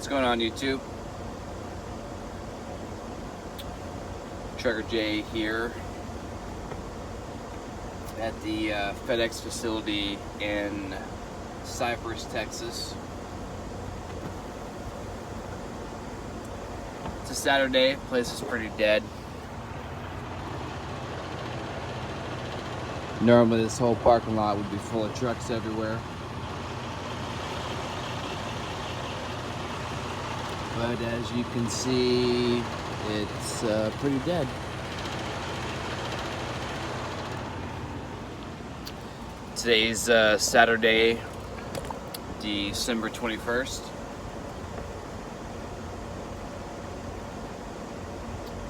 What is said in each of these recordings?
What's going on, YouTube? Trucker Jay here at the FedEx facility in Cypress, Texas. It's a Saturday, place is pretty dead. Normally this whole parking lot would be full of trucks everywhere. But as you can see, it's pretty dead. Today's Saturday, December 21st.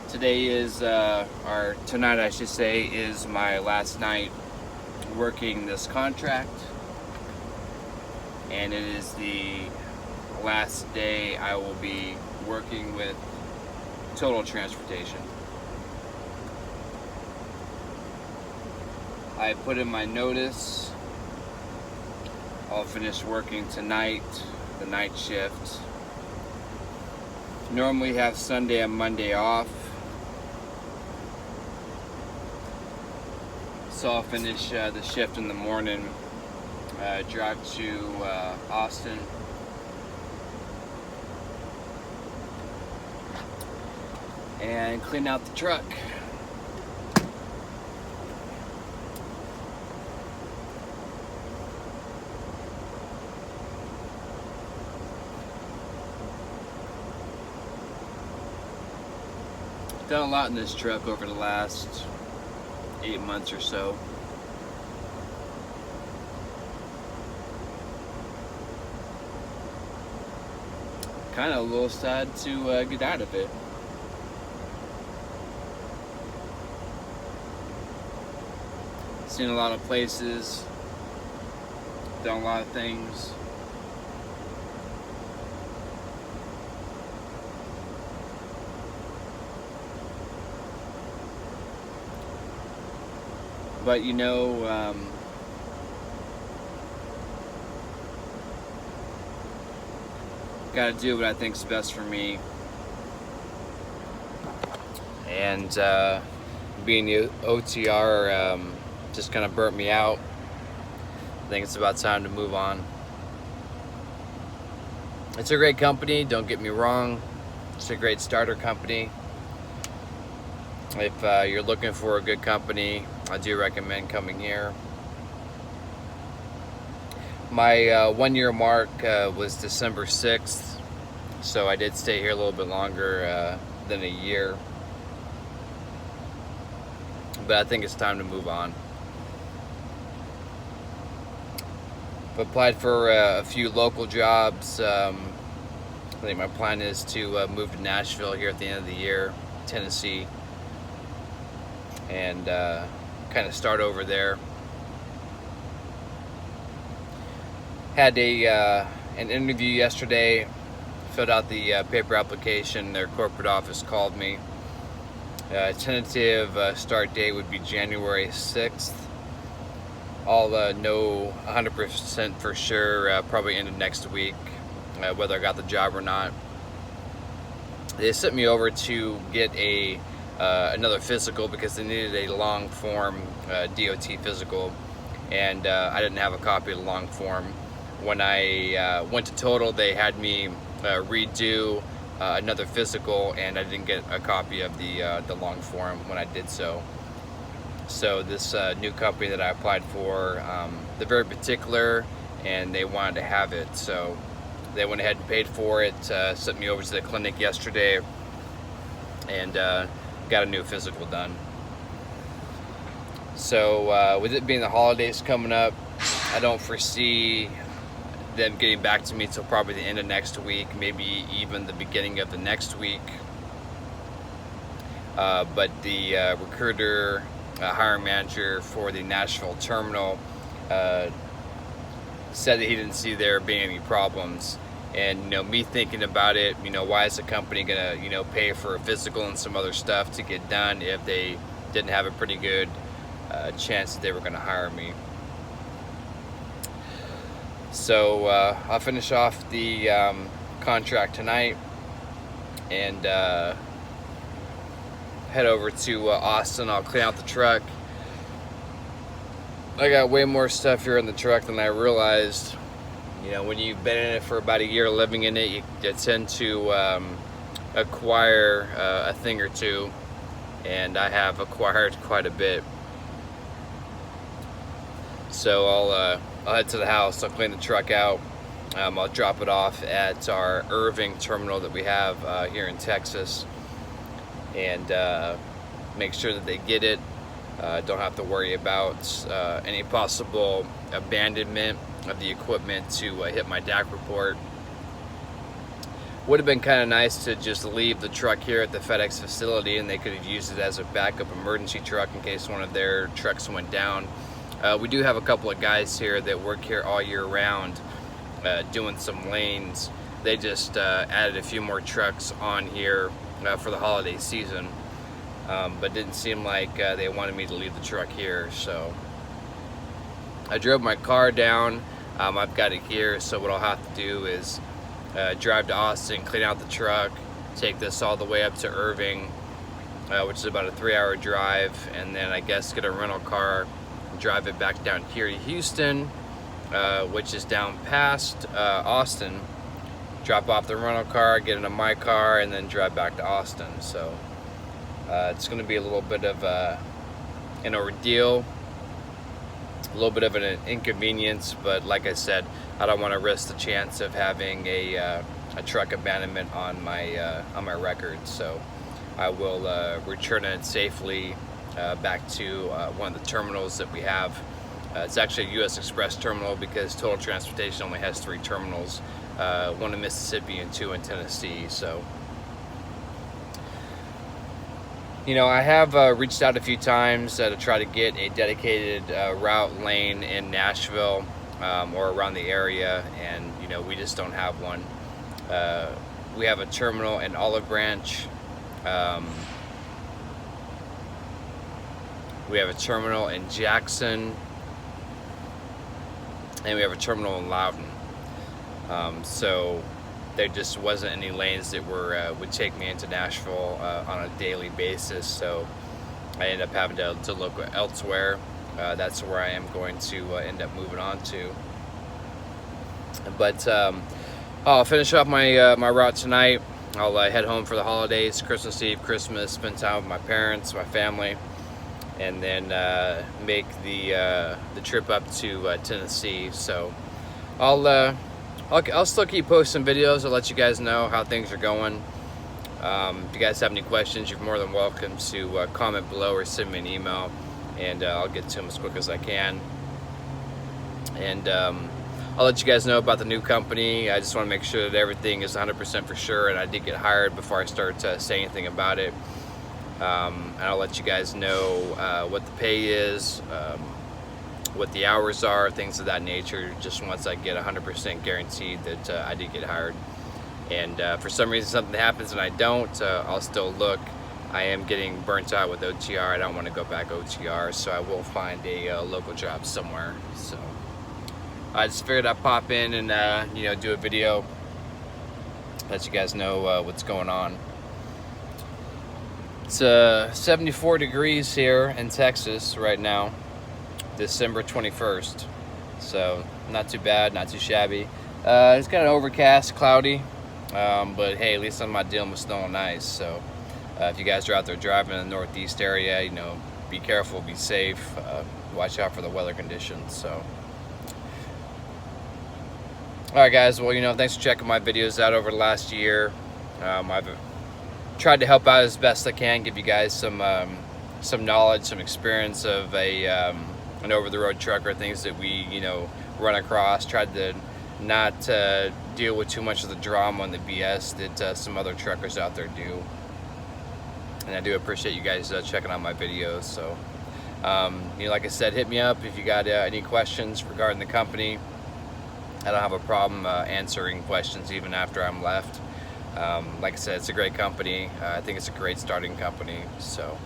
Today is, or tonight I should say, is my last night working this contract. And it is the last day I will be working with Total Transportation. I put in my notice. I'll finish working tonight, the night shift. Normally have Sunday and Monday off. So I'll finish the shift in the morning, drive to Austin. And clean out the truck. Done a lot in this truck over the last 8 months or so. Kind of a little sad to get out of it. Seen a lot of places, done a lot of things. But you know, gotta do what I think's best for me. And being the OTR just kind of burnt me out. I think it's about time to move on. It's a great company, don't get me wrong. It's a great starter company. If you're looking for a good company, I do recommend coming here. My 1 year mark was December 6th, so I did stay here a little bit longer than a year. But I think it's time to move on. I've applied for a few local jobs. I think my plan is to move to Nashville here at the end of the year, Tennessee, and kind of start over there. Had an interview yesterday, filled out the paper application. Their corporate office called me. Tentative start date would be January 6th. I'll know 100% for sure probably end of next week whether I got the job or not. They sent me over to get another physical because they needed a long form DOT physical, and I didn't have a copy of the long form. When I went to Total, they had me redo another physical, and I didn't get a copy of the long form when I did so. So this new company that I applied for, they're very particular, and they wanted to have it. So they went ahead and paid for it, sent me over to the clinic yesterday, and got a new physical done. So with it being the holidays coming up, I don't foresee them getting back to me until probably the end of next week, maybe even the beginning of the next week. But the recruiter, hiring manager for the Nashville terminal, said that he didn't see there being any problems. And me thinking about it, why is the company gonna pay for a physical and some other stuff to get done if they didn't have a pretty good chance that they were gonna hire me? So I'll finish off the contract tonight and head over to Austin. I'll clean out the truck. I got way more stuff here in the truck than I realized. You know, when you've been in it for about a year, living in it, you tend to acquire a thing or two, and I have acquired quite a bit. So I'll head to the house. I'll clean the truck out. I'll drop it off at our Irving terminal that we have here in Texas, and make sure that they get it. Don't have to worry about any possible abandonment of the equipment to hit my DAC report. Would have been kind of nice to just leave the truck here at the FedEx facility, and they could have used it as a backup emergency truck in case one of their trucks went down. We do have a couple of guys here that work here all year round doing some lanes. They just added a few more trucks on here for the holiday season. But didn't seem like they wanted me to leave the truck here, so I drove my car down. I've got it here, so what I'll have to do is drive to Austin, clean out the truck, take this all the way up to Irving, which is about a 3-hour drive, and then I guess get a rental car, drive it back down here to Houston, which is down past Austin, drop off the rental car, get into my car, and then drive back to Austin. So it's going to be a little bit of an ordeal, a little bit of an inconvenience, but like I said, I don't want to risk the chance of having a truck abandonment on my record. So I will return it safely back to one of the terminals that we have. It's actually a U.S. Express terminal because Total Transportation only has 3 terminals, one in Mississippi and 2 in Tennessee. So, you know, I have reached out a few times to try to get a dedicated route lane in Nashville or around the area, and you know, we just don't have one. We have a terminal in Olive Branch. We have a terminal in Jackson, and we have a terminal in Loudon. So there just wasn't any lanes that would take me into Nashville on a daily basis, so I ended up having to look elsewhere. That's where I am going to end up moving on to. But I'll finish up my my route tonight. I'll head home for the holidays, Christmas Eve, Christmas, spend time with my parents, my family, and then make the trip up to Tennessee. So I'll still keep posting videos. I'll let you guys know how things are going. If you guys have any questions, you're more than welcome to comment below or send me an email, and I'll get to them as quick as I can. And I'll let you guys know about the new company. I just want to make sure that everything is 100% for sure, and I did get hired before I start to say anything about it. And I'll let you guys know what the pay is, what the hours are, things of that nature, just once I get 100% guaranteed that I did get hired. And for some reason something happens and I don't, I'll still look. I am getting burnt out with OTR. I don't want to go back OTR, so I will find a local job somewhere. So I just figured I'd pop in and you know, do a video, let you guys know what's going on. It's 74 degrees here in Texas right now, December 21st. So not too bad, not too shabby. It's kind of overcast, cloudy, but hey, at least I'm not dealing with snow and ice. So if you guys are out there driving in the Northeast area, you know, be careful, be safe, watch out for the weather conditions. So alright guys, well, you know, thanks for checking my videos out over the last year. I've tried to help out as best I can, give you guys some knowledge, some experience of an over-the-road trucker, things that we, you know, run across. Tried to not deal with too much of the drama and the BS that some other truckers out there do. And I do appreciate you guys checking out my videos. So, you know, like I said, hit me up if you got any questions regarding the company. I don't have a problem answering questions even after I'm left. Like I said, it's a great company. I think it's a great starting company. So,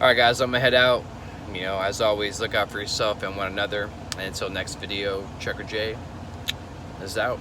all right, guys, I'm gonna head out. You know, as always, look out for yourself and one another. And until next video, Trucker J is out.